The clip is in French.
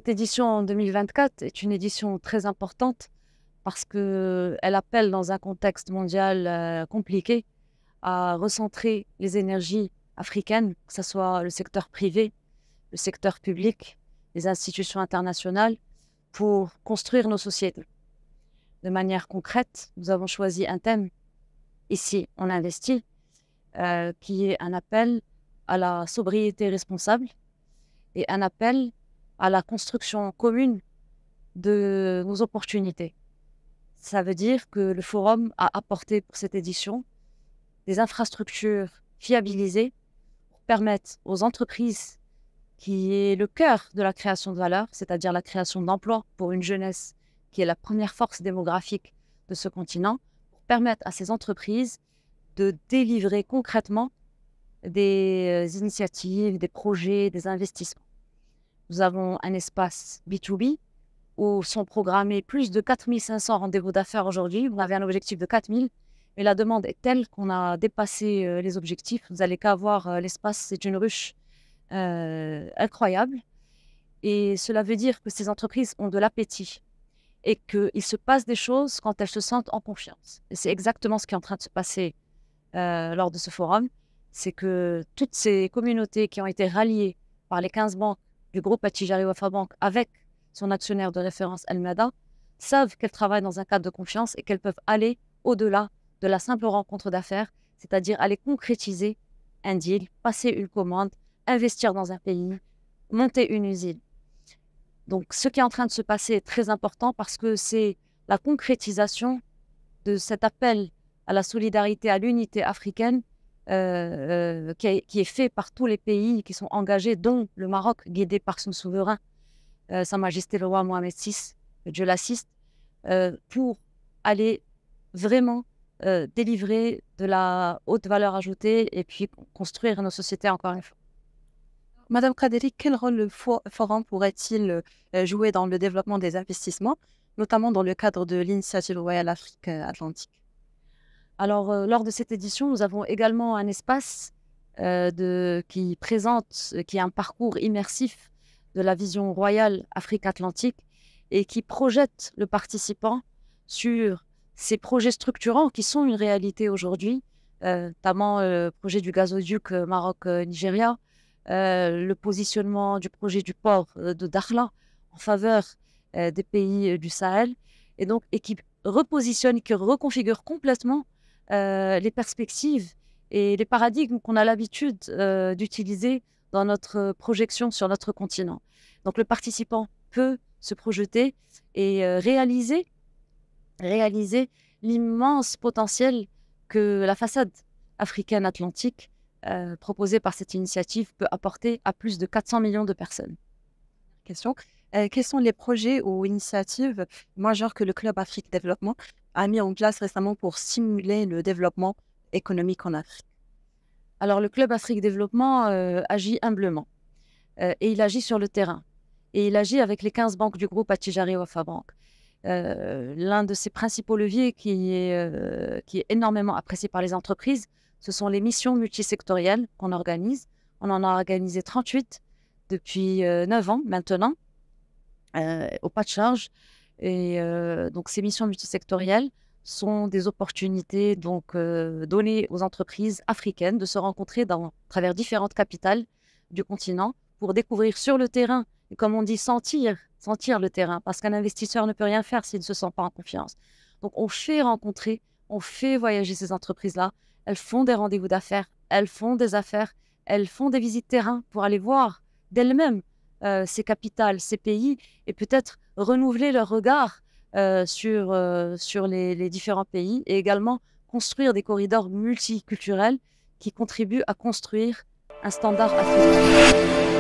Cette édition en 2024 est une édition très importante parce qu'elle appelle dans un contexte mondial compliqué à recentrer les énergies africaines, que ce soit le secteur privé, le secteur public, les institutions internationales, pour construire nos sociétés. De manière concrète, nous avons choisi un thème, ici on investit, qui est un appel à la sobriété responsable et un appel à la construction commune de nos opportunités. Ça veut dire que le Forum a apporté pour cette édition des infrastructures fiabilisées pour permettre aux entreprises, qui est le cœur de la création de valeur, c'est-à-dire la création d'emplois pour une jeunesse qui est la première force démographique de ce continent, pour permettre à ces entreprises de délivrer concrètement des initiatives, des projets, des investissements. Nous avons un espace B2B où sont programmés plus de 4500 rendez-vous d'affaires aujourd'hui. On avait un objectif de 4000, mais la demande est telle qu'on a dépassé les objectifs. Vous n'allez qu'à voir l'espace, c'est une ruche incroyable. Et cela veut dire que ces entreprises ont de l'appétit et qu'il se passe des choses quand elles se sentent en confiance. Et c'est exactement ce qui est en train de se passer lors de ce forum. C'est que toutes ces communautés qui ont été ralliées par les 15 banques du groupe Attijari Wafa Bank avec son actionnaire de référence Almada savent qu'elles travaillent dans un cadre de confiance et qu'elles peuvent aller au-delà de la simple rencontre d'affaires, c'est-à-dire aller concrétiser un deal, passer une commande, investir dans un pays, monter une usine. Donc, ce qui est en train de se passer est très important parce que c'est la concrétisation de cet appel à la solidarité, à l'unité africaine qui est fait par tous les pays qui sont engagés, dont le Maroc, guidé par son souverain, Sa Majesté le roi Mohamed VI, que Dieu l'assiste, pour aller vraiment délivrer de la haute valeur ajoutée et puis construire nos sociétés encore une fois. Madame Kaderi, quel rôle le Forum pourrait-il jouer dans le développement des investissements, notamment dans le cadre de l'initiative Royale Afrique Atlantique? Alors, lors de cette édition, nous avons également un espace qui est un parcours immersif de la vision royale Afrique-Atlantique et qui projette le participant sur ces projets structurants qui sont une réalité aujourd'hui, notamment le projet du gazoduc Maroc-Nigeria, le positionnement du projet du port de Dakhla en faveur des pays du Sahel, et qui repositionne, qui reconfigure complètement les perspectives et les paradigmes qu'on a l'habitude d'utiliser dans notre projection sur notre continent. Donc le participant peut se projeter et réaliser l'immense potentiel que la façade africaine atlantique proposée par cette initiative peut apporter à plus de 400 millions de personnes. Question. Quels sont les projets ou initiatives majeures que le Club Afrique Développement a mis en place récemment pour stimuler le développement économique en Afrique? Alors, le Club Afrique Développement agit humblement et il agit sur le terrain. Et il agit avec les 15 banques du groupe Attijari Wafa Bank. L'un de ses principaux leviers qui est énormément apprécié par les entreprises, ce sont les missions multisectorielles qu'on organise. On en a organisé 38 depuis 9 ans maintenant, au pas de charge. Et donc, ces missions multisectorielles sont des opportunités données aux entreprises africaines de se rencontrer à travers différentes capitales du continent pour découvrir sur le terrain, et comme on dit, sentir le terrain, parce qu'un investisseur ne peut rien faire s'il ne se sent pas en confiance. Donc, on fait rencontrer, on fait voyager ces entreprises-là. Elles font des rendez-vous d'affaires, elles font des affaires, elles font des visites terrain pour aller voir d'elles-mêmes ces capitales, ces pays, et peut-être renouveler leur regard sur les différents pays et également construire des corridors multiculturels qui contribuent à construire un standard africain.